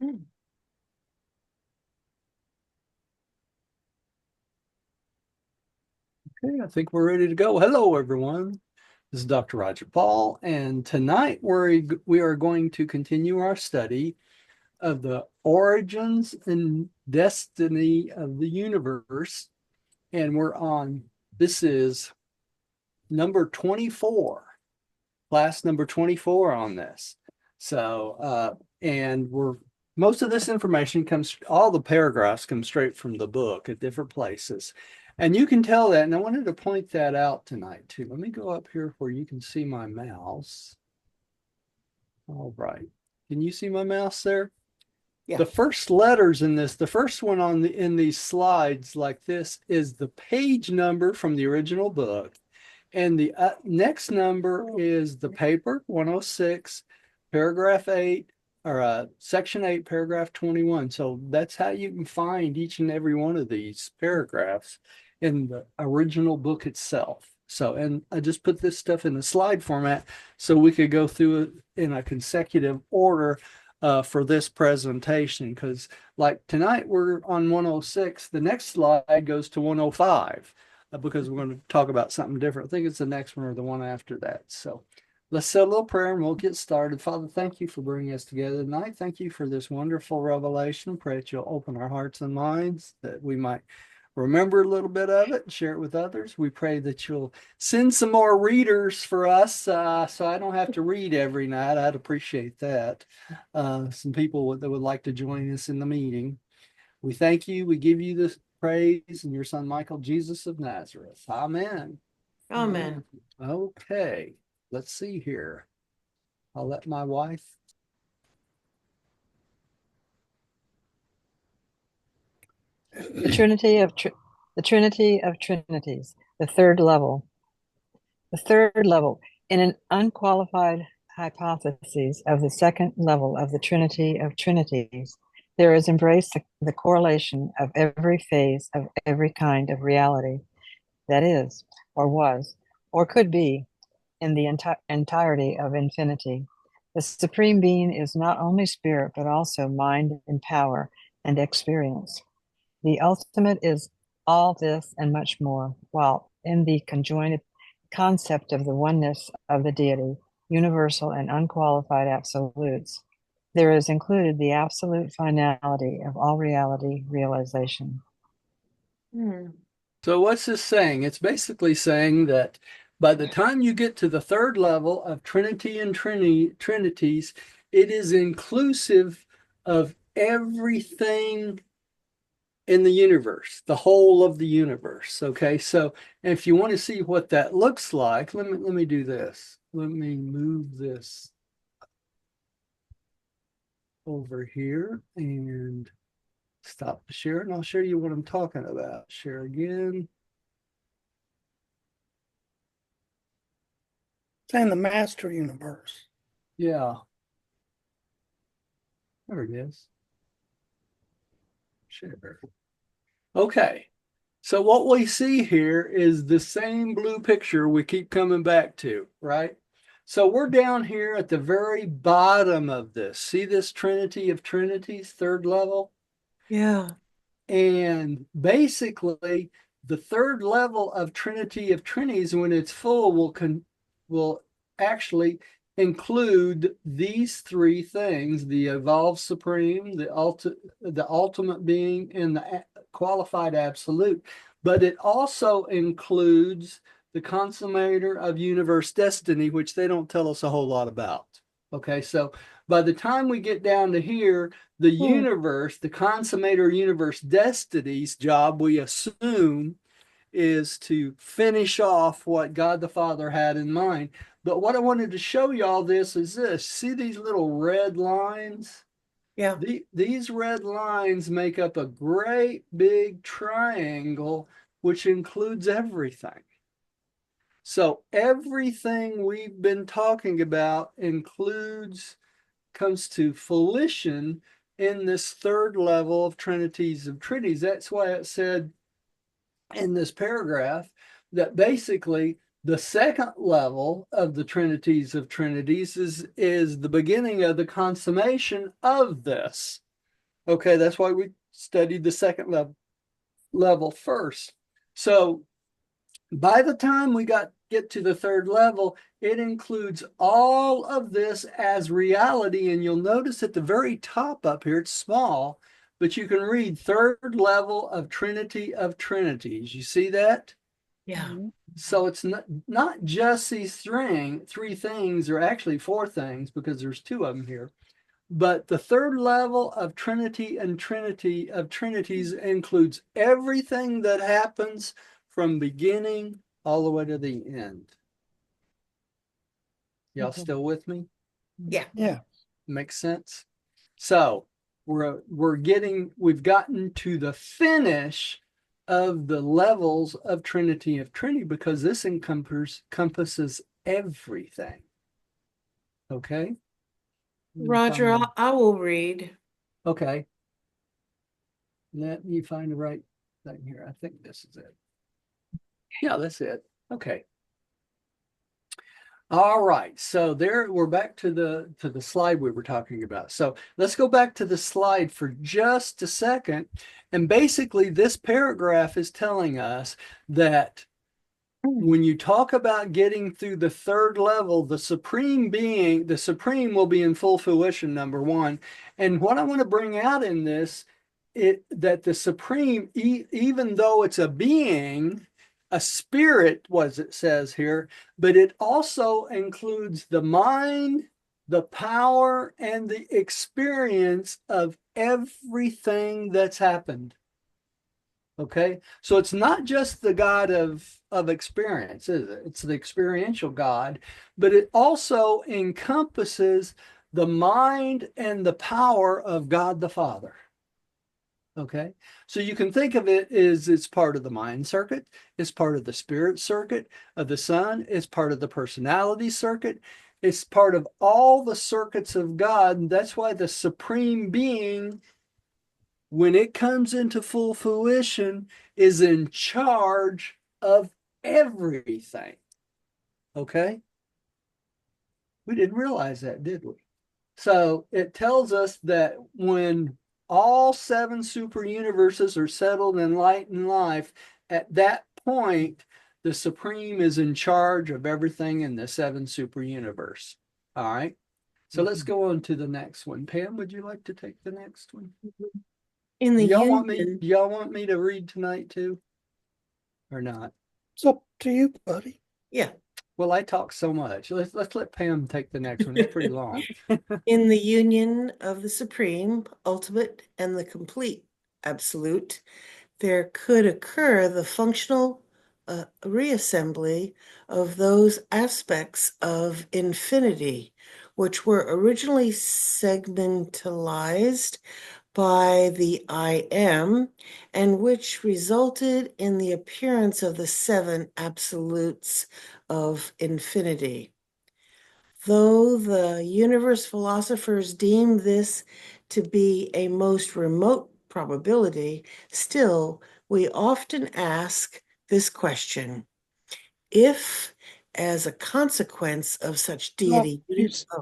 Mm. Okay, I think we're ready to go. Hello, everyone. This is Dr. Roger Paul, and tonight we are going to continue our study of the origins and destiny of the universe. And this is number 24, class number 24 on this. So, and most of this information all the paragraphs come straight from the book at different places. And you can tell that. And I wanted to point that out tonight too. Let me go up here where you can see my mouse. All right. Can you see my mouse there? Yeah. The first letters in this, the first one in these slides like this is the page number from the original book. And the next number is the paper, 106, paragraph 8, or section 8, paragraph 21. So that's how you can find each and every one of these paragraphs in the original book itself. So, and I just put this stuff in the slide format so we could go through it in a consecutive order for this presentation. Because, like tonight, we're on 106. The next slide goes to 105 because we're going to talk about something different. I think it's the next one or the one after that. So let's say a little prayer and we'll get started. Father, thank you for bringing us together tonight. Thank you for this wonderful revelation. Pray that you'll open our hearts and minds that we might remember a little bit of it and share it with others. We pray that you'll send some more readers for us so I don't have to read every night. I'd appreciate that. Some people that would like to join us in the meeting. We thank you. We give you this praise in your son, Michael, Jesus of Nazareth. Amen. Amen. Okay, let's see here. I'll let my wife. The Trinity of the Trinity of Trinities, the third level. The third level, in an unqualified hypothesis of the second level of the Trinity of Trinities, there is embraced the correlation of every phase of every kind of reality that is, or was, or could be in the entirety of infinity. The Supreme Being is not only spirit, but also mind and power and experience. The ultimate is all this and much more, while in the conjoined concept of the oneness of the deity, universal and unqualified absolutes, there is included the absolute finality of all reality realization. Mm. So, what's this saying? It's basically saying that by the time you get to the third level of Trinity and Trinities, it is inclusive of everything in the universe, the whole of the universe. Okay, so if you want to see what that looks like, let me do this. Let me move this over here and stop the share, and I'll show you what I'm talking about. Share again. It's in the master universe. Yeah, there it is. Share. Okay. So what we see here is the same blue picture we keep coming back to, right? So we're down here at the very bottom of this. See this Trinity of Trinities, third level? Yeah. And basically, the third level of Trinity of Trinities, when it's full, will actually include these three things: the evolved supreme, the ultimate being, and the qualified absolute. But it also includes the consummator of universe destiny, which they don't tell us a whole lot about. Okay, so by the time we get down to here, the Mm. universe, the consummator universe destiny's job, we assume, is to finish off what God the Father had in mind. But what I wanted to show you all this is this. See these little red lines? Yeah. These red lines make up a great big triangle, which includes everything. So everything we've been talking about comes to fruition in this third level of Trinities of Trinities. That's why it said in this paragraph that basically the second level of the Trinities of Trinities is the beginning of the consummation of this. Okay, that's why we studied the second level first. So by the time we get to the third level, it includes all of this as reality. And you'll notice at the very top up here, it's small, but you can read third level of Trinity of Trinities. You see that? Yeah. So it's not just these three things, or actually four things, because there's two of them here. But the third level of Trinity and Trinity of Trinities includes everything that happens from beginning all the way to the end. Y'all still with me? Yeah. Yeah. Makes sense? So we've gotten to the finish of the levels of Trinity of Trinity, because this encompasses everything. Okay? Roger, I will read. Okay. Let me find the right thing here. I think this is it. Yeah, that's it. Okay. All right. So there we're back to the slide we were talking about. So let's go back to the slide for just a second. And basically this paragraph is telling us that when you talk about getting through the third level, the supreme will be in full fruition, number one. And what I want to bring out in this, that the supreme, even though it's a being, a spirit, was it says here, but it also includes the mind, the power, and the experience of everything that's happened. Okay, so it's not just the God of experience, is it? It's the experiential God, but it also encompasses the mind and the power of God the Father. Okay, so you can think of it as it's part of the mind circuit, it's part of the spirit circuit of the Son, it's part of the personality circuit, it's part of all the circuits of God. And that's why the supreme being, when it comes into full fruition, is in charge of everything. Okay? We didn't realize that, did we? So it tells us that when all seven super universes are settled in light and life, at that point, the Supreme is in charge of everything in the seven super universe. All right? So let's go on to the next one. Pam, would you like to take the next one? In the Y'all union, want me to read tonight too? Or not? It's up to you, buddy. yeah. Well, I talk so much. Let's let Pam take the next one. It's pretty long. In the union of the supreme, ultimate, and the complete absolute, there could occur the functional reassembly of those aspects of infinity, which were originally segmentalized by the I am, and which resulted in the appearance of the seven absolutes of infinity. Though the universe philosophers deem this to be a most remote probability, still we often ask this question: if, as a consequence of such No, deity,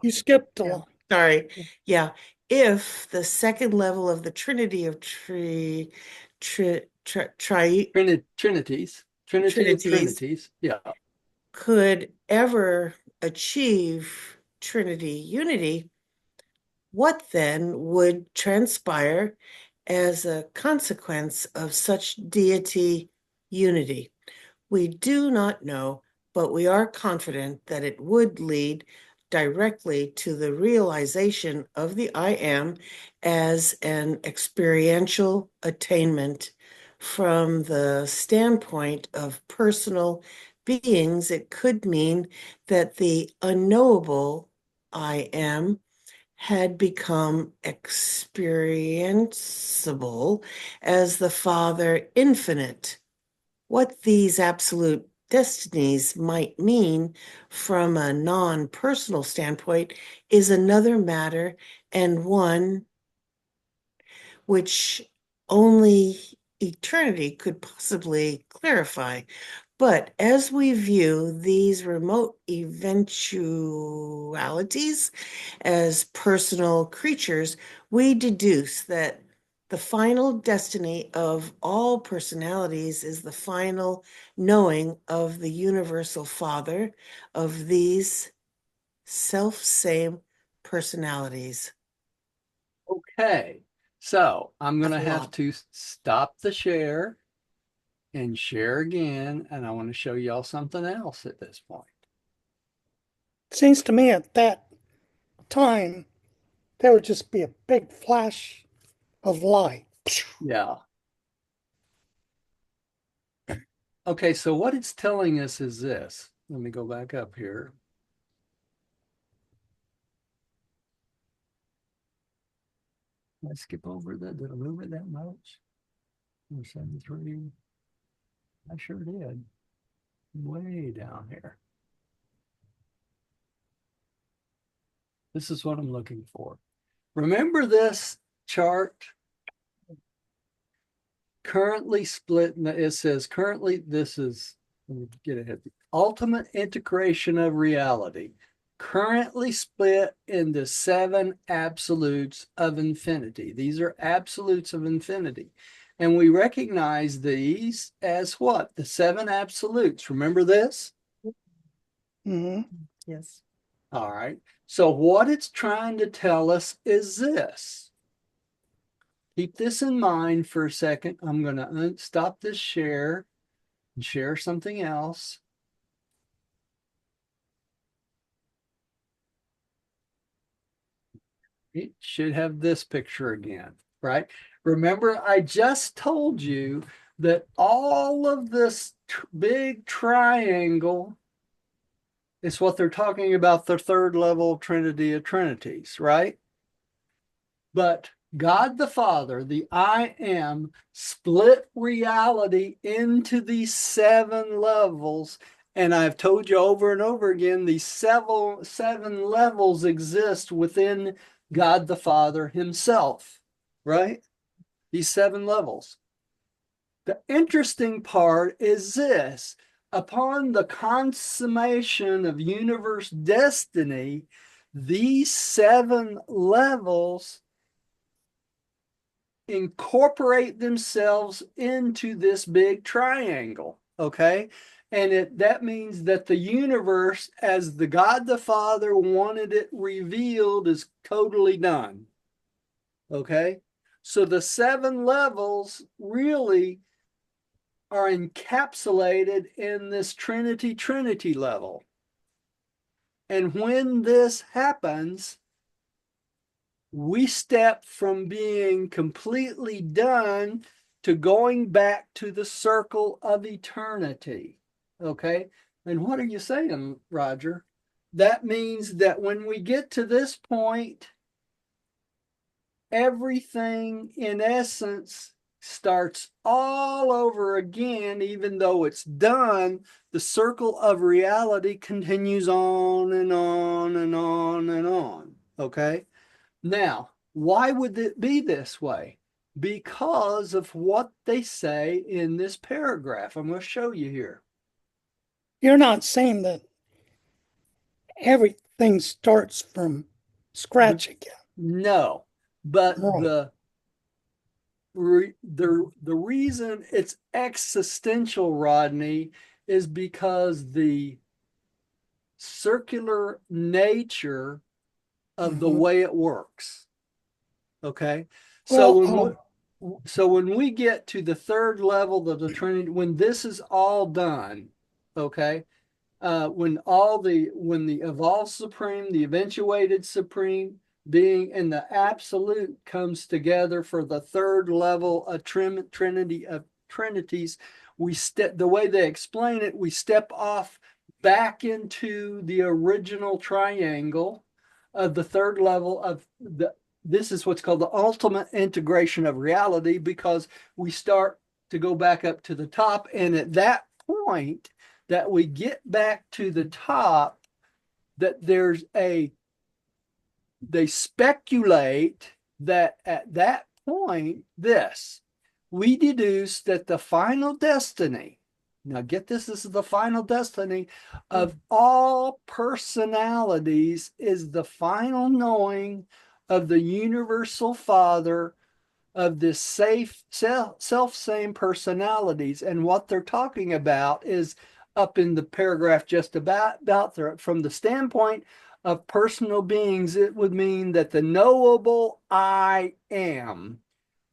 you skipped yeah, along. sorry, yeah, if the second level of the Trinity of Trinities. Trinity of Trinities Trinities. Yeah. could ever achieve Trinity unity, what then would transpire as a consequence of such deity unity? We do not know, but we are confident that it would lead directly to the realization of the I am as an experiential attainment. From the standpoint of personal beings, it could mean that the unknowable I am had become experienceable as the Father infinite. What these absolute destinies might mean from a non-personal standpoint is another matter, and one which only eternity could possibly clarify. But as we view these remote eventualities as personal creatures, we deduce that The final destiny of all personalities is the final knowing of the universal Father of these self-same personalities. Okay, so I'm going to That's a have lot. to stop the share and share again, and I want to show y'all something else at this point. Seems to me at that time, there would just be a big flash of light. Yeah. Okay, so what it's telling us is this. Let me go back up here. Did I skip over that? Did I move it that much? 73. I sure did. Way down here. This is what I'm looking for. Remember this chart? Currently split, it says currently, this is, let me get ahead. Ultimate integration of reality. Currently split into 7 absolutes of infinity. These are absolutes of infinity. And we recognize these as what? The 7 absolutes. Remember this? Hmm. Yes. All right. So what it's trying to tell us is this. Keep this in mind for a second. I'm going to stop this share and share something else. It should have this picture again, right? Remember, I just told you that all of this big triangle is what they're talking about, the third level Trinity of Trinities, right? But God the Father, the I Am, split reality into these 7 levels. And I've told you over and over again, these 7 levels exist within God the Father himself, right? These 7 levels. The interesting part is this: upon the consummation of universe destiny, these 7 levels incorporate themselves into this big triangle, okay? And that means that the universe, as the God the Father wanted it revealed, is totally done, okay? So the 7 levels really are encapsulated in this Trinity level. And when this happens, we step from being completely done to going back to the circle of eternity. Okay. And what are you saying, Roger? That means that when we get to this point, everything in essence starts all over again. Even though it's done, the circle of reality continues on and on and on and on. Okay. Now, why would it be this way? Because of what they say in this paragraph. I'm going to show you here. You're not saying that everything starts from scratch again. No, but Right. the reason it's existential, Rodney, is because the circular nature of the Hmm. way it works. Okay, so Well, when we get to the third level of the Trinity, when this is all done, okay, when the evolved supreme, the eventuated supreme being, and the absolute comes together for the third level of Trinity of Trinities, we step, the way they explain it, we step off back into the original triangle of the third level of the. This is what's called the ultimate integration of reality, because we start to go back up to the top, and at that point that we get back to the top, that they speculate that at that point, we deduce that the final destiny, now get this is the final destiny of all personalities, is the final knowing of the universal Father of this safe self-same personalities. And what they're talking about is up in the paragraph just about there. From the standpoint of personal beings, it would mean that the knowable I am,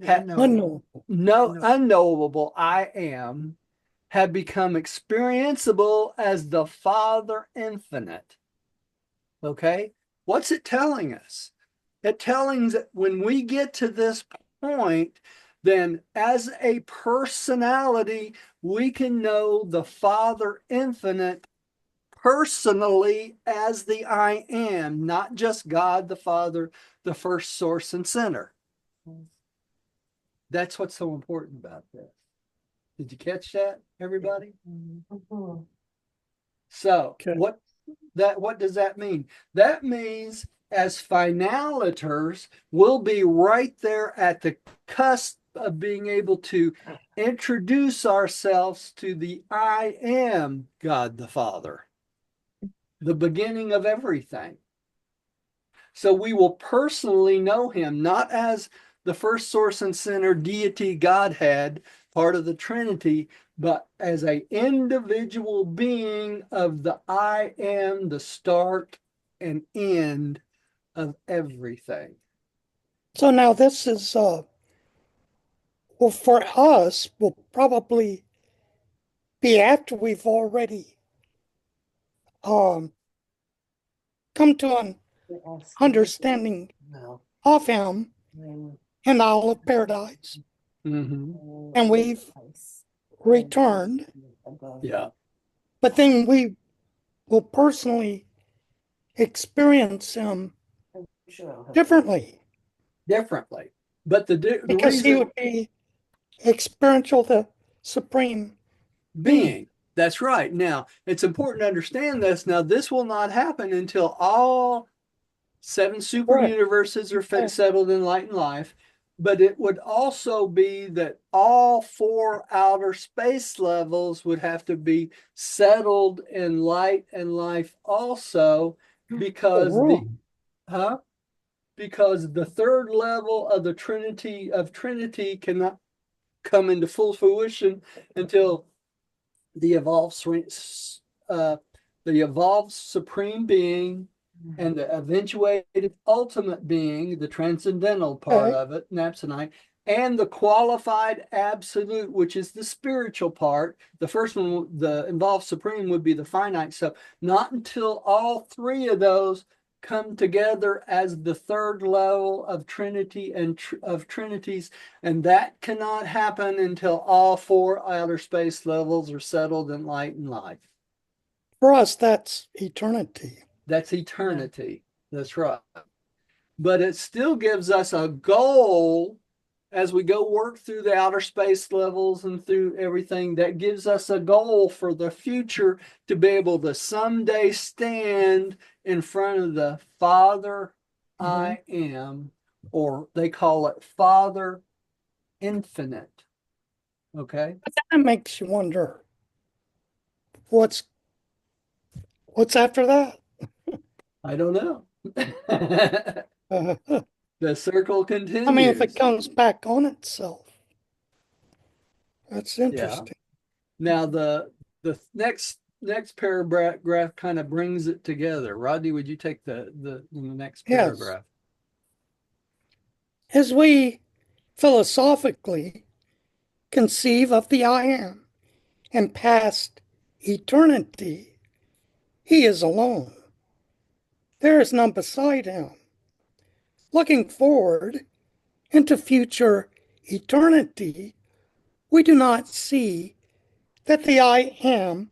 unknowable I am, have become experienceable as the Father infinite. Okay? What's it telling us? It telling us that when we get to this point, then as a personality, we can know the Father infinite personally as the I am, not just God the Father, the first source and center. That's what's so important about this. Did you catch that, everybody? Mm-hmm. So Okay. what does that mean? That means as finaliters, we'll be right there at the cusp of being able to introduce ourselves to the I am God the Father, the beginning of everything. So we will personally know him, not as the first source and center deity Godhead, part of the Trinity, but as an individual being of the I am, the start and end of everything. So now this is well, for us will probably be after we've already um come to an understanding of him in all of paradise, Mm-hmm. and we've returned, Yeah. but then we will personally experience him differently Differently. But the because he reason would be experiential, the supreme being. being. That's right. Now, it's important to understand this. Now, this will not happen until all 7 super Correct. universes are settled in light and life. But it would also be that all 4 outer space levels would have to be settled in light and life also, because because the 3rd level of the Trinity cannot come into full fruition until the evolved uh, the evolved supreme being and the eventuated ultimate being, the transcendental part Okay. of it, Napsonite, and the qualified absolute, which is the spiritual part. The first one, the involved supreme, would be the finite stuff. Not until all 3 of those come together as the 3rd level of Trinity and of Trinities, and that cannot happen until all 4 outer space levels are settled in light and life. For us, that's eternity. That's eternity. That's right. But it still gives us a goal as we go work through the outer space levels and through everything. That gives us a goal for the future to be able to someday stand in front of the Father I am, or they call it Father Infinite. Okay. But that makes you wonder what's after that. I don't know. Uh, The circle I mean, if it continues. comes back on itself, that's Yeah. interesting. Now the next paragraph kind of brings it together. Rodney, would you take the next Yes. paragraph? As we philosophically conceive of the I am and past eternity, he is alone. There is none beside him. Looking forward into future eternity, we do not see that the I am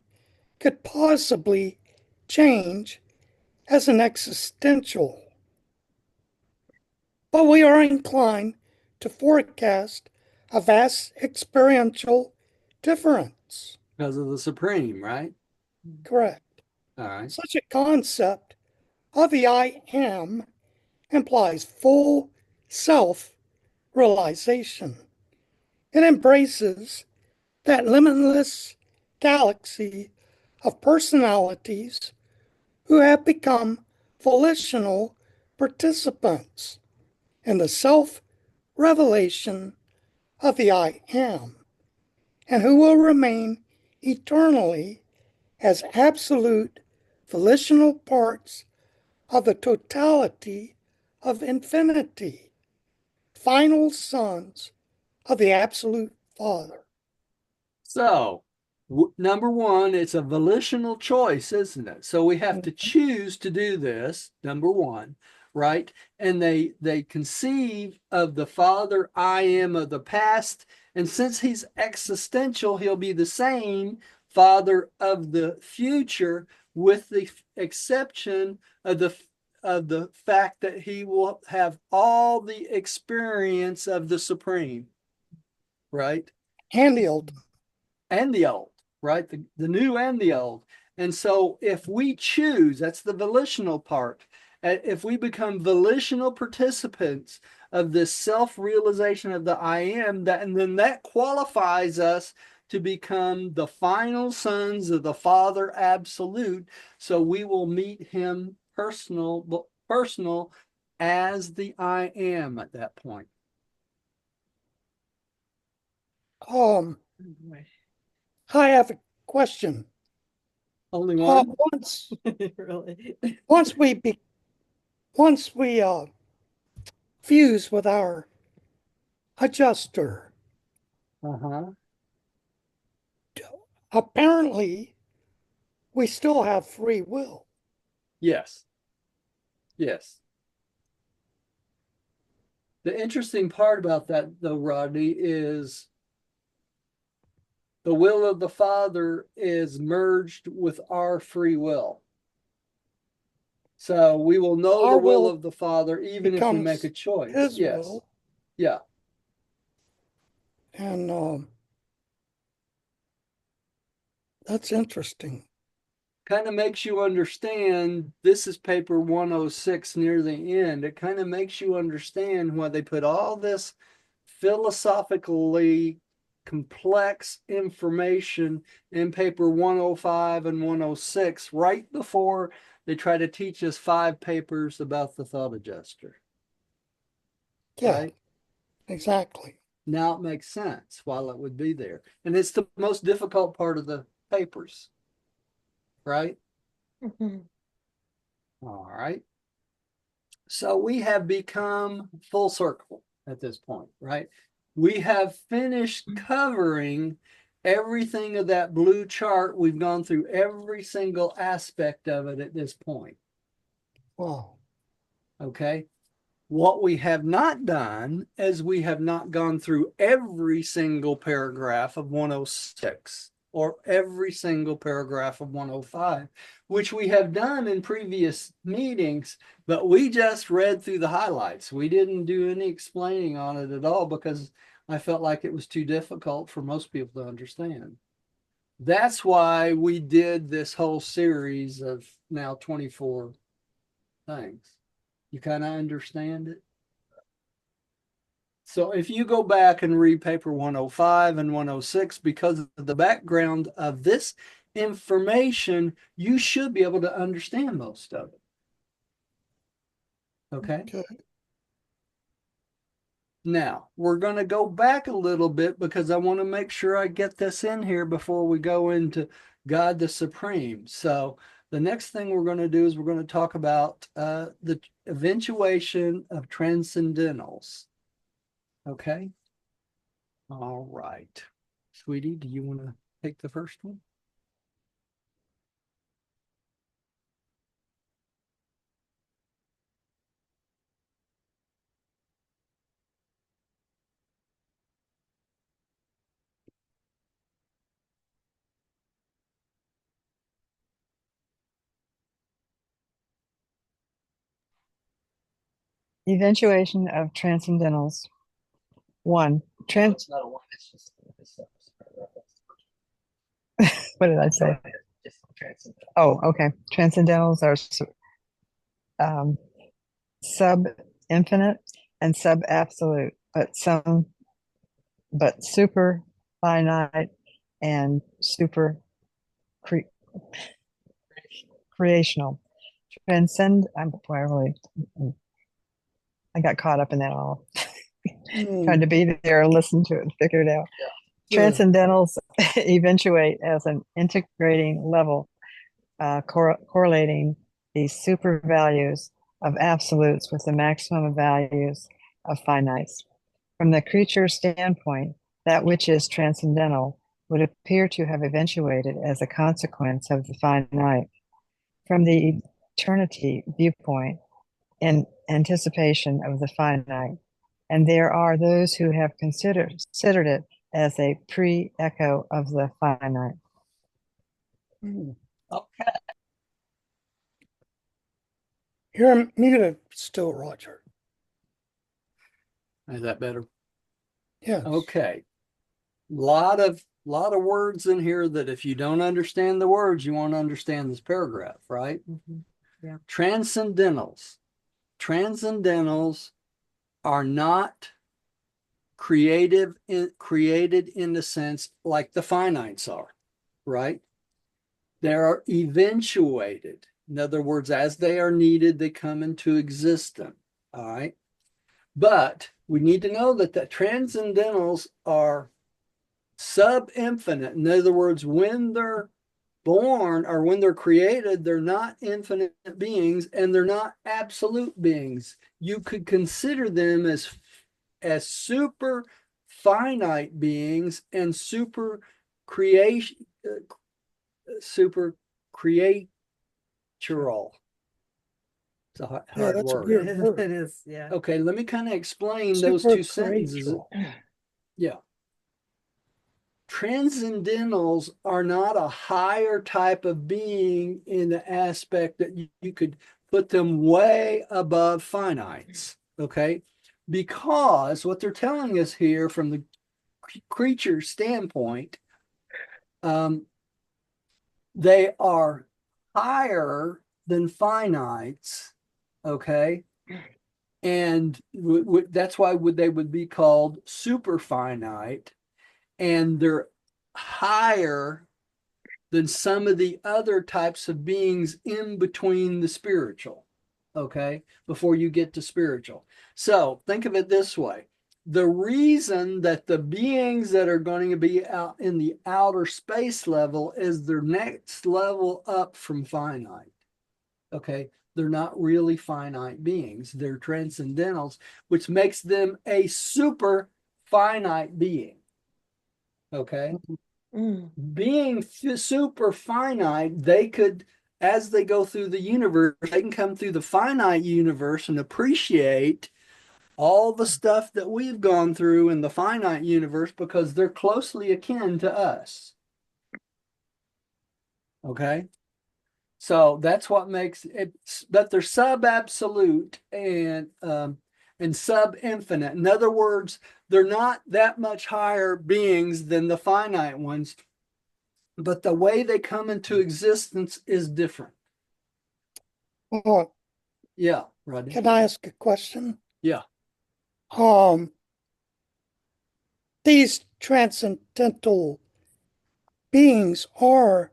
could possibly change as an existential, but we are inclined to forecast a vast experiential difference. Because of the supreme, right? Correct. All right. Such a concept of the I am implies full self realization. It embraces that limitless galaxy of personalities who have become volitional participants in the self revelation of the I am, and who will remain eternally as absolute volitional parts of the totality of infinity, final sons of the absolute Father. So, number one, it's a volitional choice, isn't it? So we have to choose to do this, number one, right? And they conceive of the Father I am of the past, and since he's existential, he'll be the same Father of the future, with the exception of the fact that he will have all the experience of the Supreme, right? And the ultimate. And the old, right? The new and the old. And so if we choose, that's the volitional part. If we become volitional participants of this self-realization of the I am, that, and then that qualifies us to become the final sons of the Father Absolute. So we will meet him personal as the I am at that point. I have a question. Only one? Really? Once we fuse with our adjuster, Uh-huh. apparently we still have free will. Yes. Yes. The interesting part about that, though, Rodney, is the will of the Father is merged with our free will. So we will know Our the will will of the Father even if we make a becomes choice. his Yes. will, Yeah. and that's interesting. Kind of makes you understand. This is paper 106 near the end. It kind of makes you understand why they put all this philosophically complex information in paper 105 and 106 right before they try to teach us 5 papers about the thought adjuster. Yeah, Right? exactly. Now it makes sense while it would be there. And it's the most difficult part of the papers. Right? All right. So we have become full circle at this point, right? We have finished covering everything of that blue chart. We've gone through every single aspect of it at this point. Wow. Okay. What we have not done is we have not gone through every single paragraph of 106 or every single paragraph of 105, which we have done in previous meetings, but we just read through the highlights. We didn't do any explaining on it at all because I felt like it was too difficult for most people to understand. That's why we did this whole series of now 24 things. You kind of understand it? So if you go back and read paper 105 and 106, because of the background of this information, you should be able to understand most of it. Okay. Okay. Now, we're going to go back a little bit because I want to make sure I get this in here before we go into God the Supreme. So the next thing we're going to do is we're going to talk about the eventuation of transcendentals. Okay. All right. Sweetie, do you want to take the first one? Eventuation of transcendentals. One. It's not a one, it's just What did I say? just transcendental. Oh, okay. Transcendentals are sub-infinite and sub-absolute, but super finite and super creational. I got caught up in that all. Trying to be there, listen to it, and figure it out. Yeah. Transcendentals eventuate as an integrating level, correlating the super values of absolutes with the maximum values of finites. From the creature standpoint, that which is transcendental would appear to have eventuated as a consequence of the finite. From the eternity viewpoint, in anticipation of the finite. And there are those who have considered it as a pre-echo of the finite. Okay. You're muted still, Roger. Is that better? Yes. Okay. Lot of words in here that if you don't understand the words, you won't understand this paragraph, right? Yeah. Transcendentals. Transcendentals are not created in the sense like the finites are, right? They are eventuated. In other words, as they are needed, they come into existence. All right. But we need to know that the transcendentals are sub-infinite. In other words, when they're born or when they're created, they're not infinite beings and they're not absolute beings. You could consider them as super finite beings and super creation, super creatural. It's a Yeah, hard that's a word. weird word. It is, yeah. Okay, let me kind of explain those Super two sentences. creatural. Yeah. Transcendentals are not a higher type of being in the aspect that you could put them way above finites. Okay. Because what they're telling us here from the creature standpoint, they are higher than finites. Okay. And that's why they would be called super finite, and they're higher than some of the other types of beings in between the spiritual, okay, before you get to spiritual. So think of it this way. The reason that the beings that are going to be out in the outer space level is their next level up from finite, okay? They're not really finite beings. They're transcendentals, which makes them a super finite being, okay? Being super finite, they could, as they go through the universe, they can come through the finite universe and appreciate all the stuff that we've gone through in the finite universe because they're closely akin to us. Okay. So that's what makes it, but they're sub-absolute and sub-infinite. In other words, they're not that much higher beings than the finite ones, but the way they come into existence is different. Oh, Yeah, Rodney. can I ask a question? Yeah. These transcendental beings are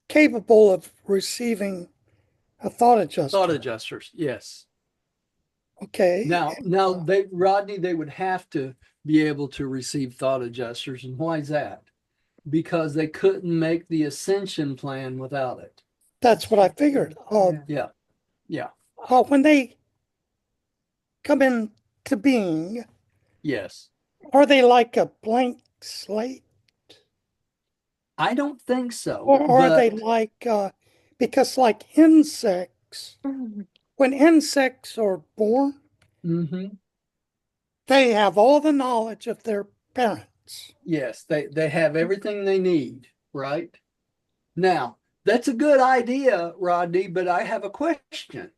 capable of receiving a thought adjuster. Thought adjusters, yes. Okay. Now they, Rodney, they would have to be able to receive thought adjusters. And why is that? Because they couldn't make the ascension plan without it. That's what I figured. Yeah. Yeah. When they come into being, Yes. are they like a blank slate? I don't think so. Or are they like, because like insects, when insects are born, they have all the knowledge of their parents. Yes, they have everything they need, right? Now, that's a good idea, Rodney, but I have a question.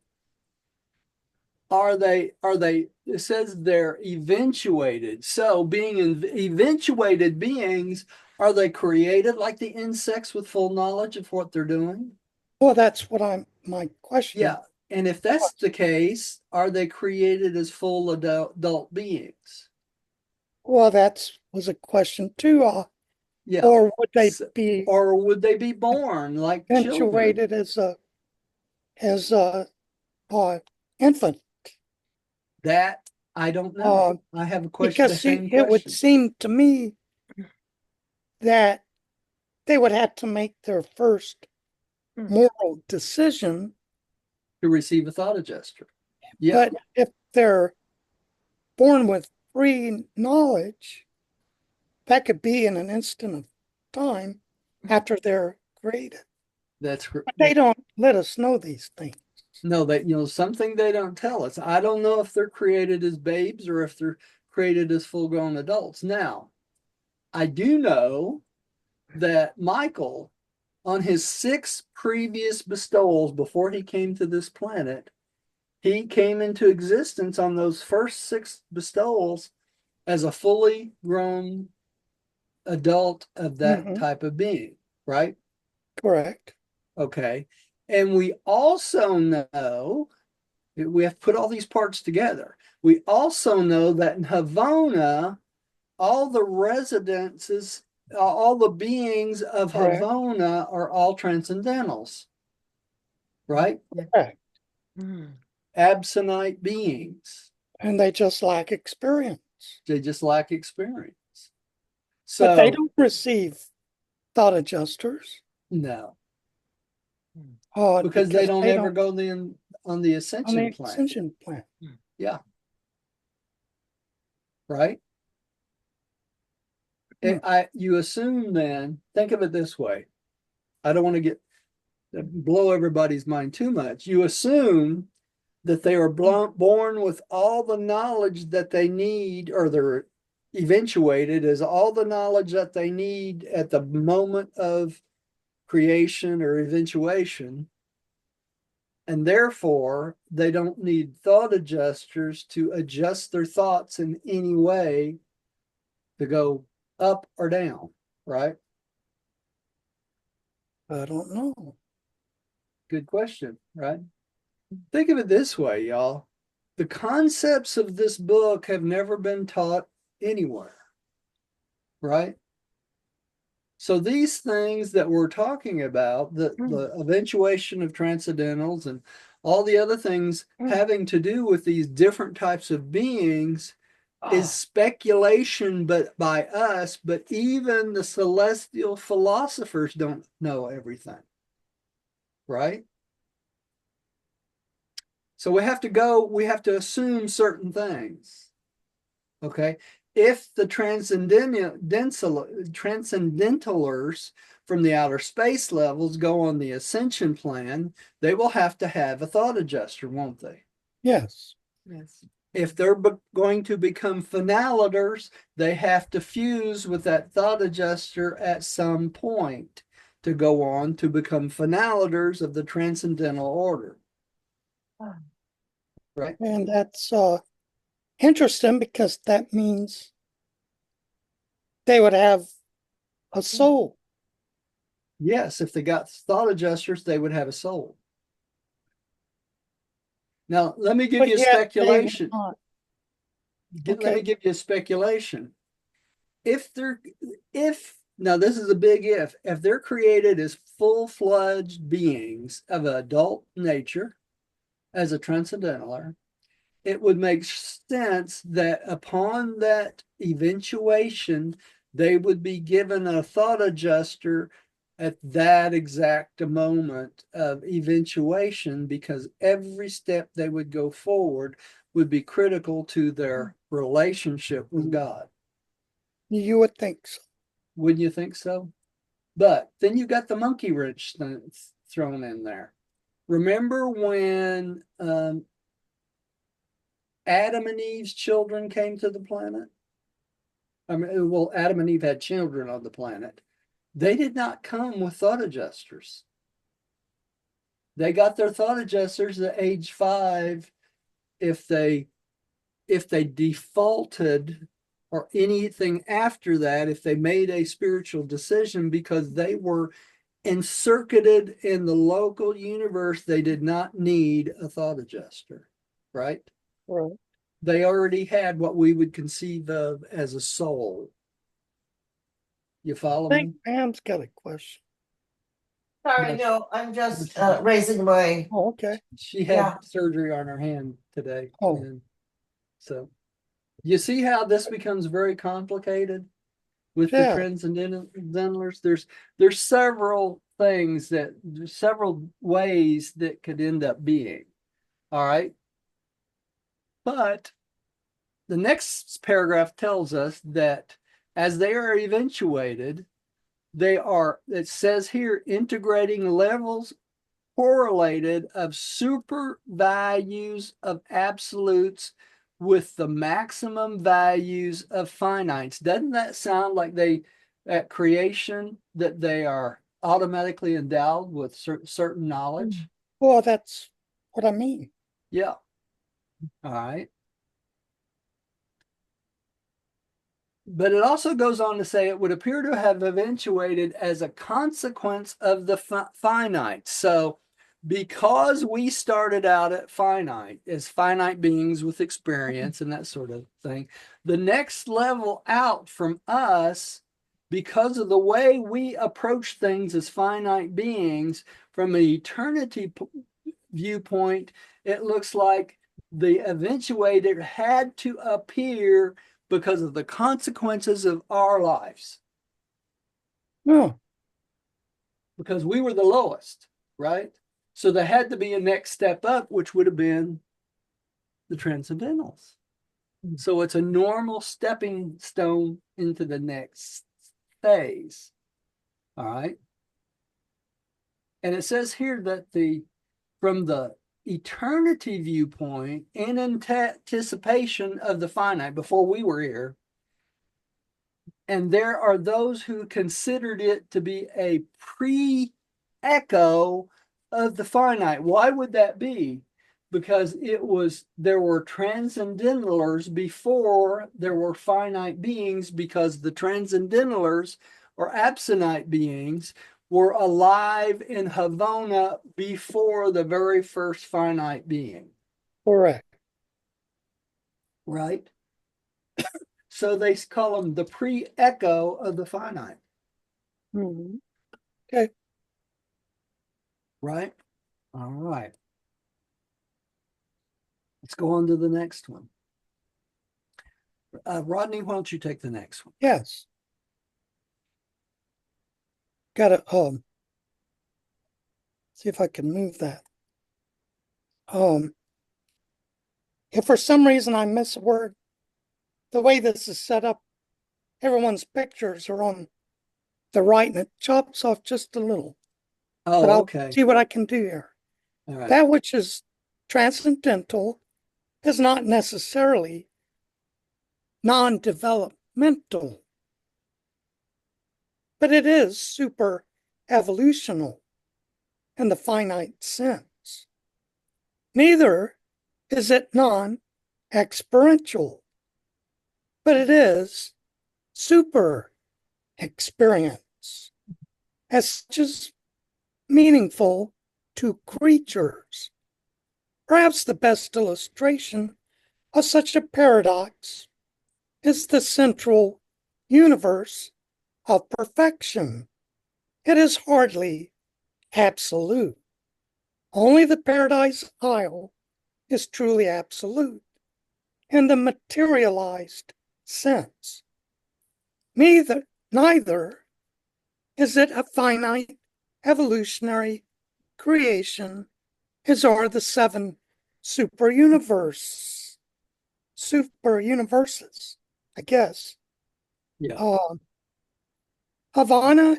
It says they're eventuated. So being eventuated beings, are they created like the insects with full knowledge of what they're doing? Well, that's what my question. Yeah. And if that's the case, are they created as full adult beings? Well, that was a question too. Yeah. Or would they be born like eventuated children? as a infant? That I don't know. I have a question, the Because see, same it would question. seem to me that they would have to make their first Hmm. moral decision, To receive a thought adjuster. Yeah, but if they're born with free knowledge, that could be in an instant of time after they're created. that's But they don't let us know these things. no, that something they don't tell us. I don't know if they're created as babes or if they're created as full-grown adults. Now, I do know that Michael, on his 6 previous bestowals before he came to this planet, he came into existence on those first 6 bestowals as a fully grown adult of that Mhm, type of being, right? correct. Okay. And we also know, we have to put all these parts together. We also know that in Havona, all the residences, all the beings of Correct. Havona are all transcendentals, right? Correct. Hmm. Absonite beings. And they just lack experience. They just lack experience. But they So, don't receive thought adjusters no, because they because don't they ever don't go on the on the ascension plan. ascension plan. Yeah, right. Hmm. You assume then, think of it this way. I don't want to blow everybody's mind too much. You assume that they are born with all the knowledge that they need, or they're eventuated as all the knowledge that they need at the moment of creation or eventuation. And therefore, they don't need thought adjusters to adjust their thoughts in any way to go up or down, right? I don't know. Good question, right? Think of it this way, y'all. The concepts of this book have never been taught anywhere, right? So these things that we're talking about, the eventuation of transcendentals and all the other things having to do with these different types of beings is speculation but by us, but even the celestial philosophers don't know everything, right? So we have to assume certain things. Okay. If the transcendentalers from the outer space levels go on the ascension plan, they will have to have a thought adjuster, won't they? Yes. Yes. If they're going to become finalitors, they have to fuse with that thought adjuster at some point to go on to become finalitors of the transcendental order. Right? And that's interesting because that means they would have a soul. Yes, if they got thought adjusters, they would have a soul. Now, let me give But you a yet they would speculation. not. Let me Okay. give you a speculation. If now this is a big if they're created as full-fledged beings of an adult nature as a transcendentaler, it would make sense that upon that eventuation, they would be given a thought adjuster at that exact moment of eventuation, because every step they would go forward would be critical to their relationship with God. You would think so. Wouldn't you think so? But then you got the monkey wrench thrown in there. Remember when Adam and Eve's children came to the planet? I mean, well, Adam and Eve had children on the planet. They did not come with thought adjusters. They got their thought adjusters at age 5 if they defaulted, or anything after that, if they made a spiritual decision, because they were encircuited in the local universe. They did not need a thought adjuster, right? Right. They already had what we would conceive of as a soul. You follow I think me? Pam's got a question. Sorry, Yes. no, I'm just raising my, Oh, okay. She yeah. had surgery on her hand today. Oh. And so You see how this becomes very complicated with the Yeah. transcendentalers? There's several things there's several ways that could end up being. All right. But the next paragraph tells us that as they are eventuated, it says here, integrating levels correlated of super values of absolutes with the maximum values of finites. Doesn't that sound like at creation, that they are automatically endowed with certain knowledge? Well, that's what I mean. Yeah. All right. But it also goes on to say it would appear to have eventuated as a consequence of the finite. So, because we started out at finite, as finite beings with experience and that sort of thing, the next level out from us, because of the way we approach things as finite beings from an eternity viewpoint, it looks like the eventuator had to appear because of the consequences of our lives. No. Because we were the lowest, right? So there had to be a next step up, which would have been the transcendentals. So it's a normal stepping stone into the next phase. All right. And it says here that from the eternity viewpoint, in anticipation of the finite, before we were here, and there are those who considered it to be a pre-echo of the finite. Why would that be? Because there were transcendentalers before there were finite beings, because the transcendentalers or absentite beings were alive in Havona before the very first finite being. Correct. Right? So they call them the pre-echo of the finite. Mhm. Okay. Right? All right. Let's go on to the next one. Rodney, why don't you take the next one? Yes. Gotta see if I can move that. If for some reason I miss a word, the way this is set up, everyone's pictures are on the right and it chops off just a little. But Oh, I'll okay. see what I can do here. All right. That which is transcendental is not necessarily non-developmental, but it is super evolutional in the finite sense. Neither is it non-experiential, but it is super experience, as such as meaningful to creatures. Perhaps the best illustration of such a paradox is the central universe of perfection. It is hardly absolute. Only the paradise isle is truly absolute in the materialized sense. Neither is it a finite evolutionary creation, as are the seven super universes, I guess. Yeah. Havana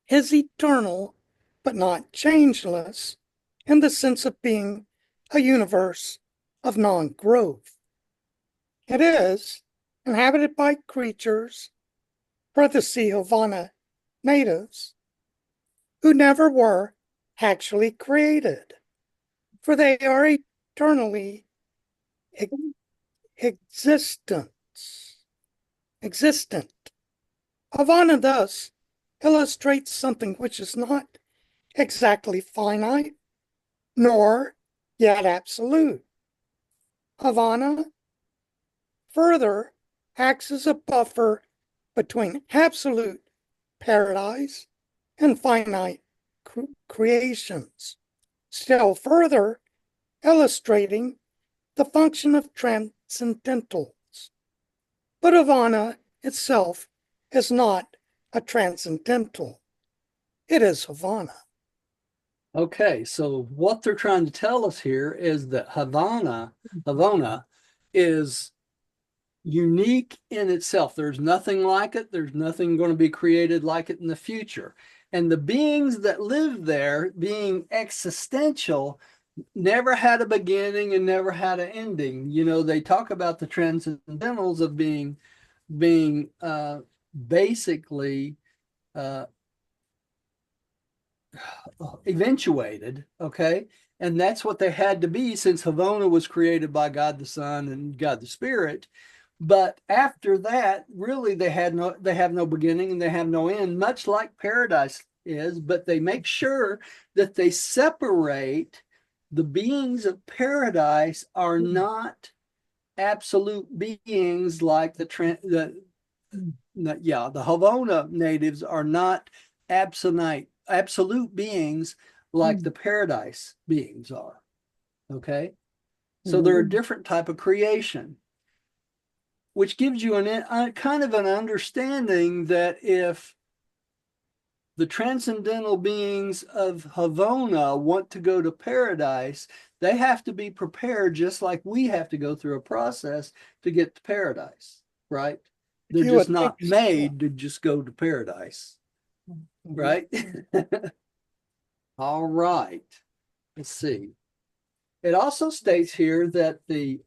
is eternal, but not changeless, in the sense of being a universe of non-growth. It is inhabited by creatures, parenthesis Havana natives, who never were actually created, for they are eternally existent. Havana thus illustrates something which is not exactly finite, nor yet absolute. Havana further acts as a buffer between absolute paradise and finite creations, still further illustrating the function of transcendentals. But Havana itself is not a transcendental. It is Havana. Okay, so what they're trying to tell us here is that Havana is unique in itself. There's nothing like it. There's nothing going to be created like it in the future. And the beings that live there, being existential, never had a beginning and never had an ending. You know, they talk about the transcendentals of being basically uh, eventuated, okay? And that's what they had to be, since Havana was created by God the Son and God the Spirit. But after that, really they have no beginning and they have no end, much like paradise is, but they make sure that they separate. The beings of paradise are not absolute beings like the Havana natives are not absolute beings like the paradise beings are. Okay, so they're a different type of creation, which gives you a kind of an understanding that if the transcendental beings of Havana want to go to paradise, they have to be prepared just like we have to go through a process to get to paradise, right? They're You just would not think so. made to just go to paradise, right? All right. Let's see. It also states here that the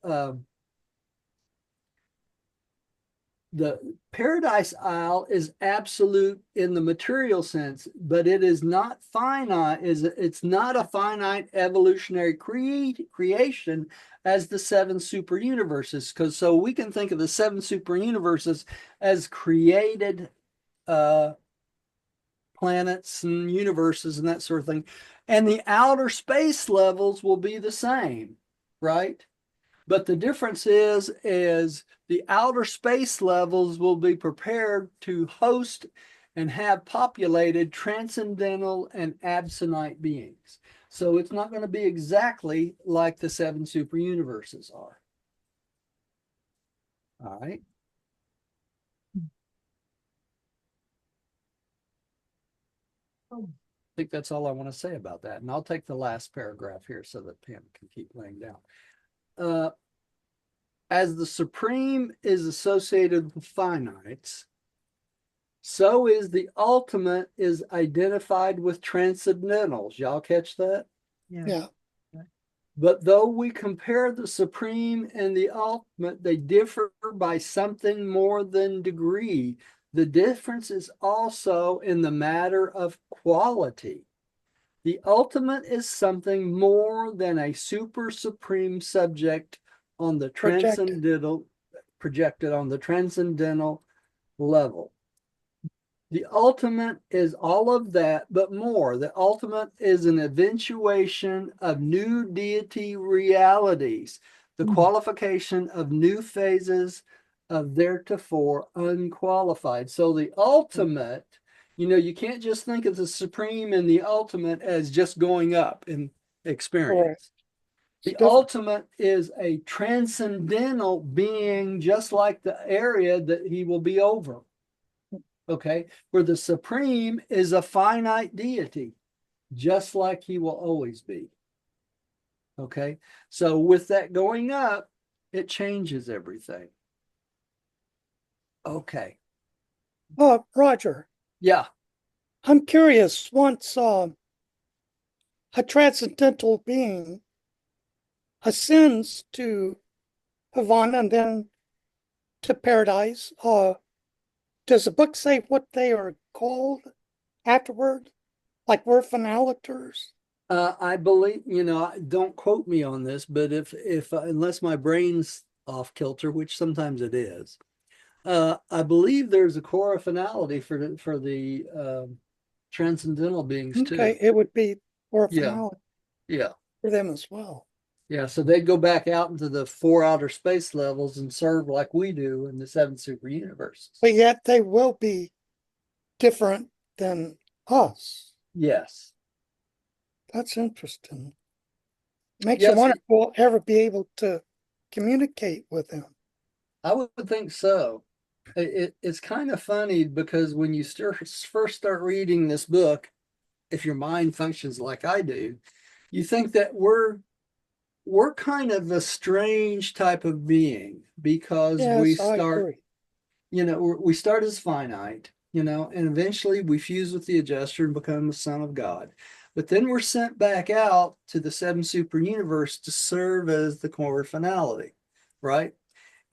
paradise isle is absolute in the material sense, but it is not finite. It's not a finite evolutionary creation as the seven super universes. Because so we can think of the seven super universes as created planets and universes and that sort of thing, and the outer space levels will be the same, right? But the difference is the outer space levels will be prepared to host and have populated transcendental and absonite beings. So it's not going to be exactly like the seven super universes are. All right. I think that's all I want to say about that. And I'll take the last paragraph here so that Pam can keep laying down. As the supreme is associated with finites, so is the ultimate is identified with transcendentals. Y'all catch that? Yeah. But though we compare the supreme and the ultimate, they differ by something more than degree. The difference is also in the matter of quality. The ultimate is something more than a super supreme subject on the transcendental, projected on the transcendental level. The ultimate is all of that, but more. The ultimate is an eventuation of new deity realities, the qualification of new phases of theretofore unqualified. So the ultimate, you know, you can't just think of the supreme and the ultimate as just going up in experience. The ultimate is a transcendental being, just like the area that he will be over. Okay, where the supreme is a finite deity, just like he will always be. Okay, so with that going up, it changes everything. Okay. Roger, Yeah. I'm curious. Once a transcendental being ascends to Havana and then to paradise, does the book say what they are called afterward? Like we're finaliters? I believe, you know, don't quote me on this, but if unless my brain's off kilter, which sometimes it is, I believe there's a core of finality for the transcendental beings too. Okay, it would be or Yeah. finality Yeah. for them as well. Yeah, so they'd go back out into the four outer space levels and serve like we do in the seven super universes. But yet they will be different than us. Yes. That's interesting. Makes you Yes. wonder if we'll ever be able to communicate with them. I would think so. It's kind of funny because when you first start reading this book, if your mind functions like I do, you think that we're kind of a strange type of being because we Yes, I start, agree. we start as finite, and eventually we fuse with the adjuster and become the son of God. But then we're sent back out to the seven super universe to serve as the core finality, right?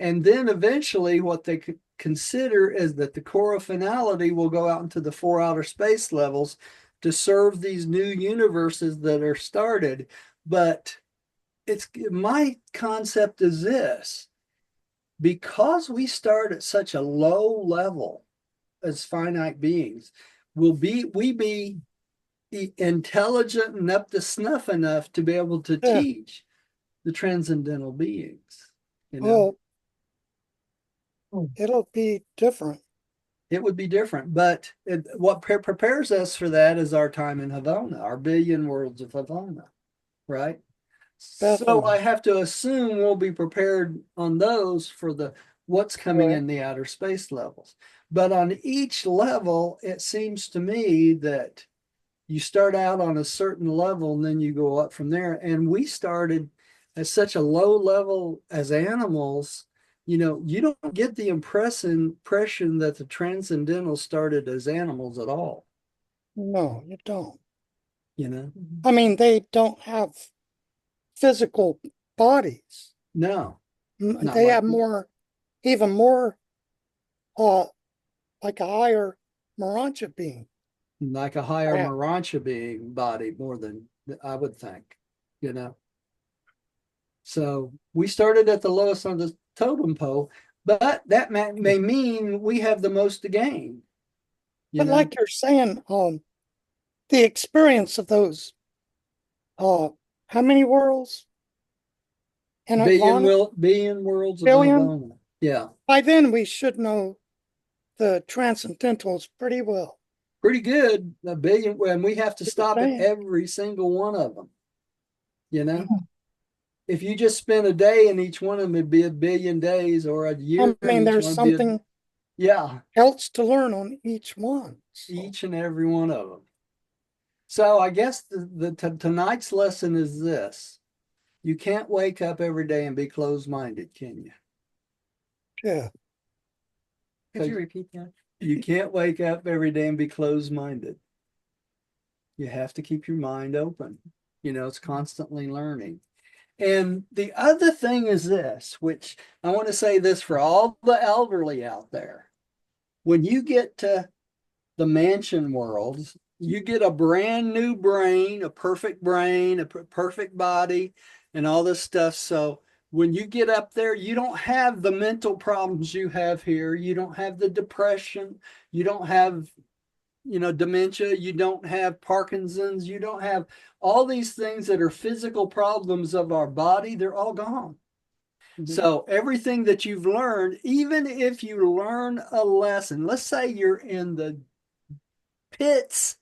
And then eventually what they consider is that the core finality will go out into the four outer space levels to serve these new universes that are started. But it's my concept is this: because we start at such a low level as finite beings, we be intelligent and up to snuff enough to be able to Yeah. teach the transcendental beings, Well, it'll be different. it would be different. But what prepares us for that is our time in Havana, our billion worlds of Havana, right? So I Definitely. have to assume we'll be prepared on those for the what's coming Right. in the outer space levels. But on each level, it seems to me that you start out on a certain level and then you go up from there. And we started at such a low level as animals, you don't get the impression that the transcendental started as animals at all, No, you don't. you know? I mean, they don't have physical bodies. No, not They like have more, even more, uh, like a higher Morancha being. like a higher Yeah. Morancha being body more than I would think, you know. So we started at the lowest on the totem pole, but that may mean we have the most to gain, you But know. like you're saying, the experience of those, uh, how many worlds in Havana? Billion worlds of Billion? Havana. Yeah, By then, we should know the transcendentals pretty well. pretty good. A billion, and we have to You're stop at saying, every single one of them, you know. If you just spend a day in each one of them, it'd be a billion days, or a year I in mean, each there's one, would be something yeah, else to learn on each one. So, each and every one of them. So I guess tonight's lesson is this: you can't wake up every day and be closed-minded, can you? yeah. Could you repeat that? You can't wake up every day and be closed-minded. You have to keep your mind open. It's constantly learning. And the other thing is this, which I want to say this for all the elderly out there. When you get to the mansion world, you get a brand new brain, a perfect brain, a perfect body, and all this stuff. So when you get up there, you don't have the mental problems you have here. You don't have the depression. You don't have, dementia. You don't have Parkinson's. You don't have all these things that are physical problems of our body. They're all gone. So everything that you've learned, even if you learn a lesson, let's say you're in the pits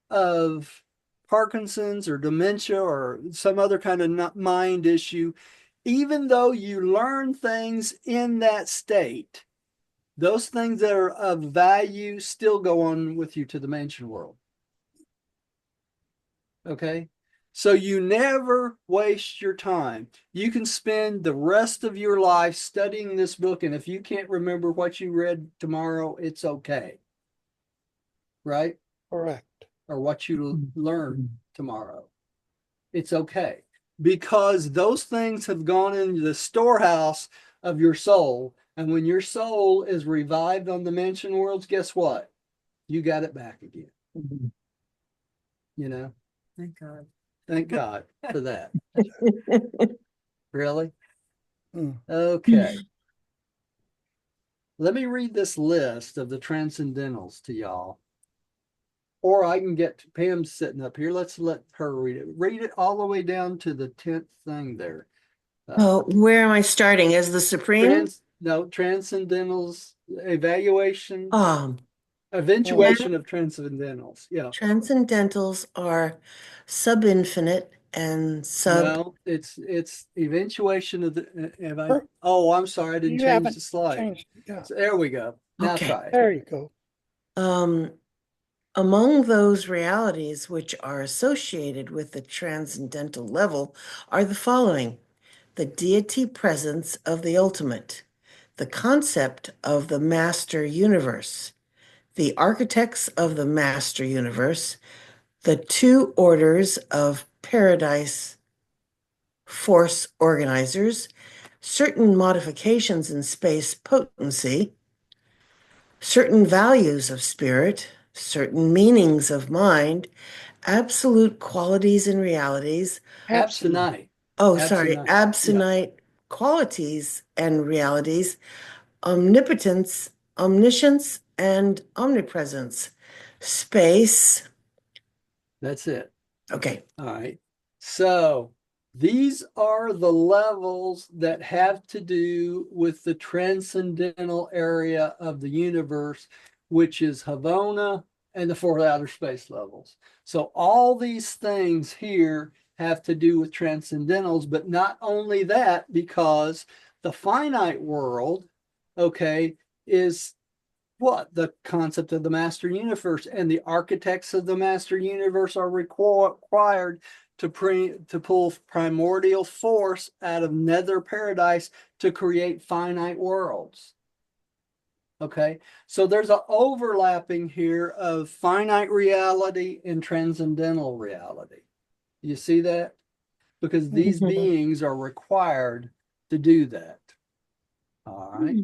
of Parkinson's or dementia or some other kind of mind issue, even though you learn things in that state, those things that are of value still go on with you to the mansion world. Okay. So you never waste your time. You can spend the rest of your life studying this book, and if you can't remember what you read tomorrow, it's okay. Right? Correct. Or what you learn tomorrow. It's okay. Because those things have gone into the storehouse of your soul. And when your soul is revived on the mansion worlds, guess what? You got it back again. You know? Thank God. Thank God for that. Really? Mm. Okay. Let me read this list of the transcendentals to y'all. Or I can get Pam sitting up here. Let's let her read it. Read it all the way down to the 10th thing there. Oh, where am I starting? As the Supreme? Transcendentals, evaluation, Um, eventuation of transcendentals. Yeah. Transcendentals are sub-infinite and sub. No, it's eventuation of the, Or oh, I'm sorry, I didn't you change the haven't slide. changed it. Yeah, So there we go. Now Okay. try it. there you go. Um, Among those realities which are associated with the transcendental level are the following: the deity presence of the ultimate, the concept of the master universe, the architects of the master universe, the two orders of paradise force organizers, certain modifications in space potency, certain values of spirit, certain meanings of mind, absolute qualities and realities. Abstinite. Oh, sorry, Abstinite. Yeah, absonite qualities and realities, omnipotence, omniscience, and omnipresence. Space. that's it. Okay. All right. So these are the levels that have to do with the transcendental area of the universe, which is Havona and the four outer space levels. So all these things here have to do with transcendentals, but not only that, because the finite world, okay, is what the concept of the master universe, and the architects of the master universe are required to pull primordial force out of nether paradise to create finite worlds. Okay, so there's an overlapping here of finite reality and transcendental reality. You see that? Because these beings are required to do that. All right.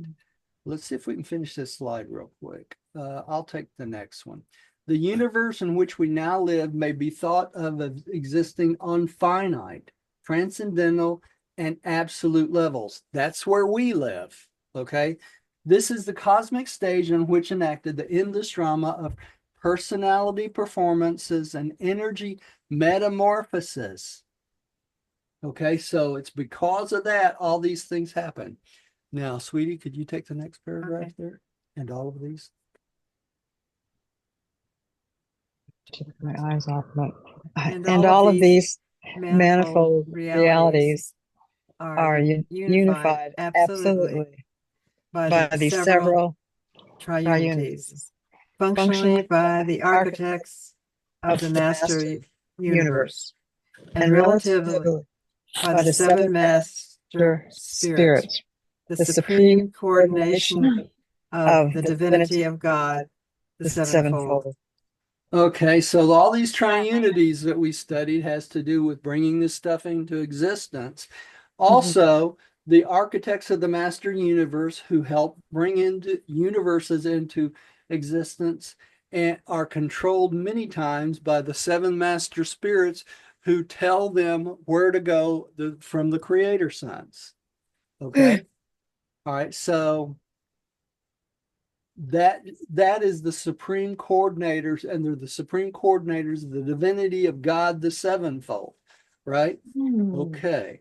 Let's see if we can finish this slide real quick. I'll take the next one. The universe in which we now live may be thought of as existing on finite, transcendental, and absolute levels. That's where we live. Okay. This is the cosmic stage on which enacted the endless drama of personality performances and energy metamorphosis. Okay. So it's because of that, all these things happen. Now, sweetie, could you take the next paragraph Okay. there and all of these? Took my eyes off, but And all of these manifold realities realities are unified unified absolutely absolutely by by the these several several triunities, triunities, functionally functionally by the architects architects of of the the master master universe, universe, and and relatively relatively by by the the seven seven master master spirits, spirits, the the supreme supreme coordination coordination of of the the divinity divinity of of God, God, the the sevenfold. sevenfold. Okay, so all these triunities that we studied has to do with bringing this stuff into existence. Also, the architects of the master universe who help bring into universes into existence and are controlled many times by the seven master spirits who tell them where to go from the creator sons. Okay. All right. So that is the supreme coordinators, and they're the supreme coordinators of the divinity of God the sevenfold, right? Okay.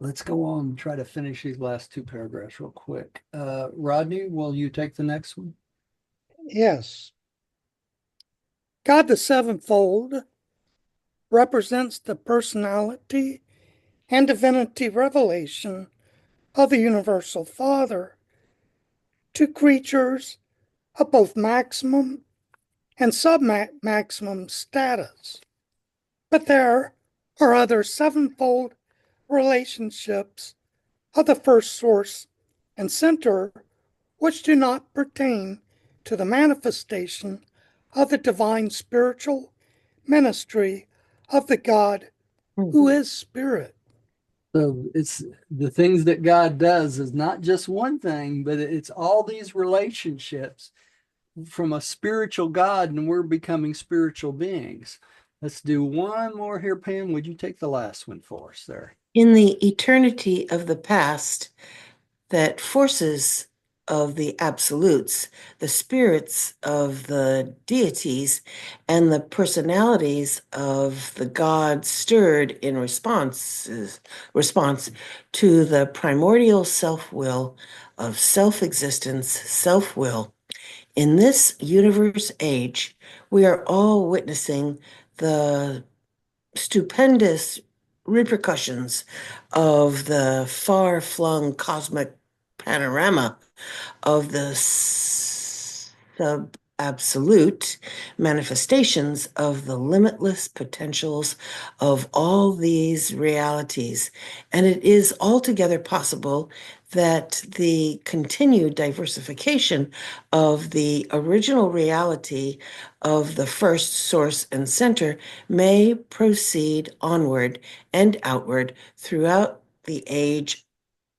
Let's go on and try to finish these last two paragraphs real quick. Rodney, will you take the next one? Yes. God the sevenfold represents the personality and divinity revelation of the Universal Father to creatures of both maximum and sub-maximum status. But there are other sevenfold relationships of the first source and center which do not pertain to the manifestation of the divine spiritual ministry of the God who is spirit. So it's the things that God does is not just one thing, but it's all these relationships from a spiritual God, and we're becoming spiritual beings. Let's do one more here, Pam. Would you take the last one for us there? In the eternity of the past, that forces of the absolutes, the spirits of the deities, and the personalities of the gods stirred in response to the primordial self-will of self-existence, self-will. In this universe age, we are all witnessing the stupendous repercussions of the far-flung cosmic panorama of the sub-absolute manifestations of the limitless potentials of all these realities. And it is altogether possible that the continued diversification of the original reality of the first source and center may proceed onward and outward throughout the age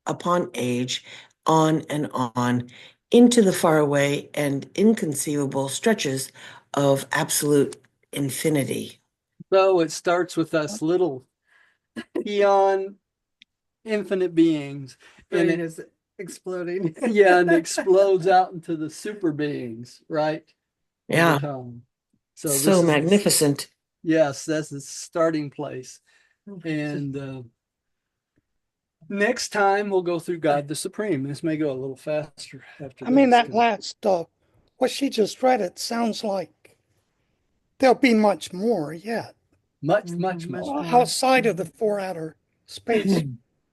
upon age, on and on, into the faraway and inconceivable stretches of absolute infinity. So it starts with us little eon infinite beings, and Brain it, is exploding. yeah, and explodes out into the super beings, right? Over Yeah, time. So so this is magnificent. yes, that's the starting place. And next time we'll go through God the Supreme. This may go a little faster after I mean, this. that last, what she just read, it sounds like there'll be much more yet. Much, Mhm, much much more. more. Outside of the 4 outer space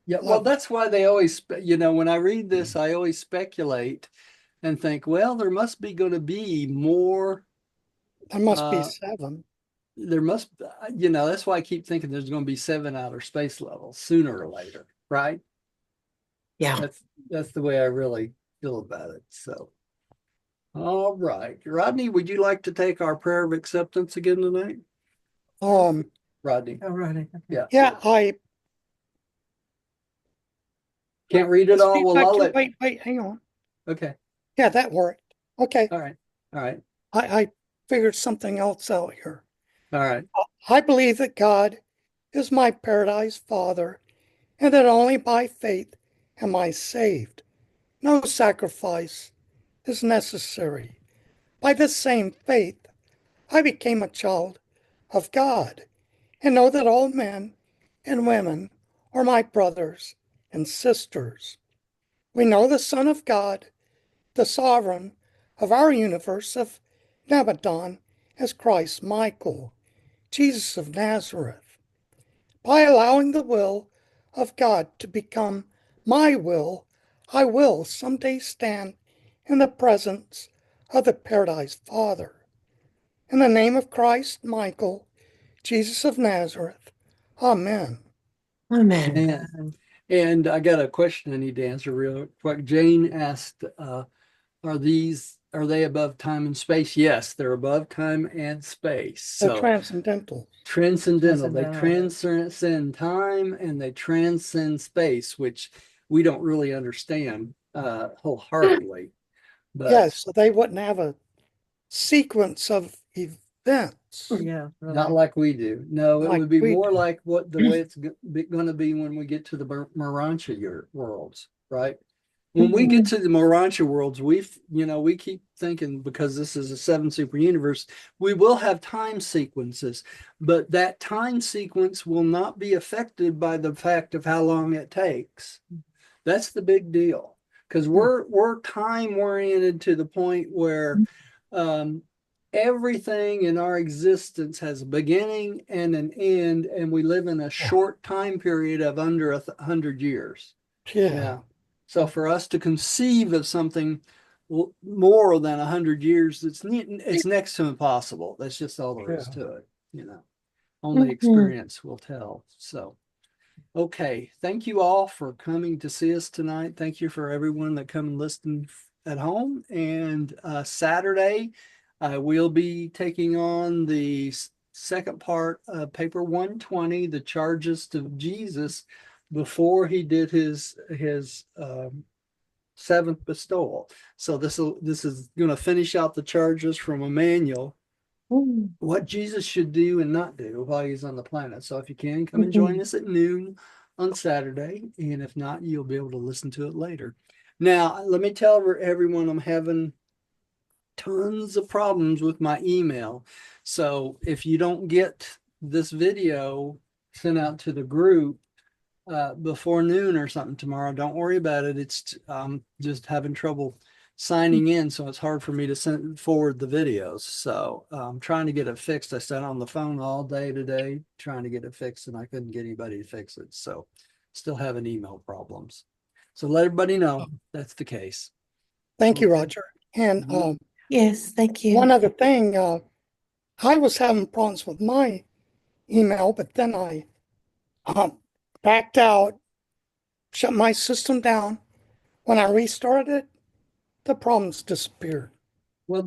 Yeah, well, level. that's why they always, when I read this, I always speculate and think, well, there must be going to be more. There must be Uh, 7. there must, that's why I keep thinking there's going to be 7 outer space levels sooner or later, right? Yeah. That's the way I really feel about it. So, all right, Rodney, would you like to take our prayer of acceptance again tonight? Um, Rodney, Oh, right. yeah, yeah, I can't read it all. Well, I'll let. wait, hang on. Okay, Yeah, that worked. Okay, all right, all right, I figured something else out here. all right. I believe that God is my paradise Father, and that only by faith am I saved. No sacrifice is necessary. By this same faith, I became a child of God, and know that all men and women are my brothers and sisters. We know the Son of God, the sovereign of our universe of Nabadon, as Christ Michael, Jesus of Nazareth. By allowing the will of God to become my will, I will someday stand in the presence of the Paradise Father. In the name of Christ Michael, Jesus of Nazareth. Amen. Amen. And I got a question I need to answer real quick. Jane asked, are they above time and space? Yes, they're above time and space. The So transcendental. transcendental. They Transcendental. transcend time and they transcend space, which we don't really understand wholeheartedly. Yeah, But so they wouldn't have a sequence of events Yeah, not really. like we do. No, it like would be we more do. like what the way it's going to be when we get to the Morancha worlds, right? When we get to the Morancha worlds, we keep thinking because this is a 7 super universe, we will have time sequences, but that time sequence will not be affected by the fact of how long it takes. That's the big deal because we're time oriented to the point where um, everything in our existence has a beginning and an end, and we live in a short time period of under 100 years. Yeah, Yeah. So for us to conceive of something more than 100 years, it's next to impossible. That's just all there is yeah. to it. Only experience will tell. So. Okay, thank you all for coming to see us tonight. Thank you for everyone that come and listen at home. And Saturday, we'll be taking on the second part of paper 120, the charges to Jesus before he did his seventh bestowal. So this is going to finish out the charges from Emmanuel, what Jesus should do and not do while he's on the planet. So if you can, come and join us at noon on Saturday. And if not, you'll be able to listen to it later. Now, let me tell everyone I'm having tons of problems with my email. So if you don't get this video sent out to the group before noon or something tomorrow, don't worry about it. It's just having trouble signing in, so it's hard for me to forward the videos. So I'm trying to get it fixed. I sat on the phone all day today trying to get it fixed, and I couldn't get anybody to fix it. So still having email problems. So let everybody know that's the case. Thank you, Okay. Roger. And Yes, thank you. one other thing, I was having problems with my email, but then I backed out, shut my system down. When I restarted it, the problems disappeared. Well,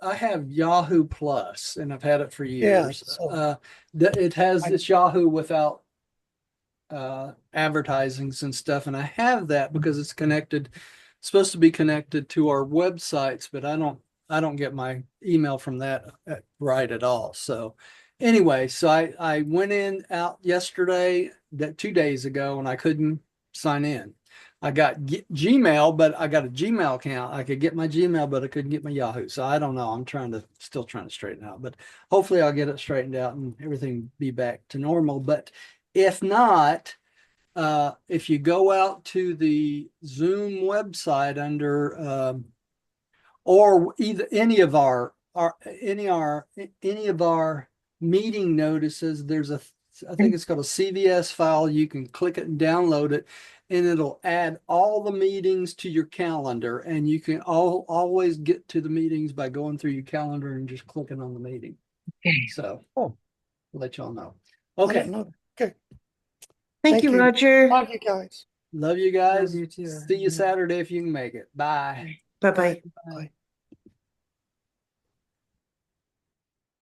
I have Yahoo Plus, and I've had it for Yeah, years. so It's Yahoo without advertisings and stuff, and I have that because it's supposed to be connected to our websites, but I don't get my email from that right at all. So anyway, so I went out yesterday, 2 days ago, and I couldn't sign in. I got Gmail, but I got a Gmail account. I could get my Gmail, but I couldn't get my Yahoo. So I don't know. I'm still trying to straighten out, but hopefully I'll get it straightened out and everything be back to normal. But if not, if you go out to the Zoom website under or either any of our meeting notices, I think it's called a CVS file. You can click it and download it, and it'll add all the meetings to your calendar, and you can always get to the meetings by going through your calendar and just clicking on the meeting. So I'll let y'all know. I Okay. didn't know that. Okay. Thank you, Roger. Love you guys. Love you guys. Love you too. See you Saturday if you can make it. Bye. Bye-bye. Bye.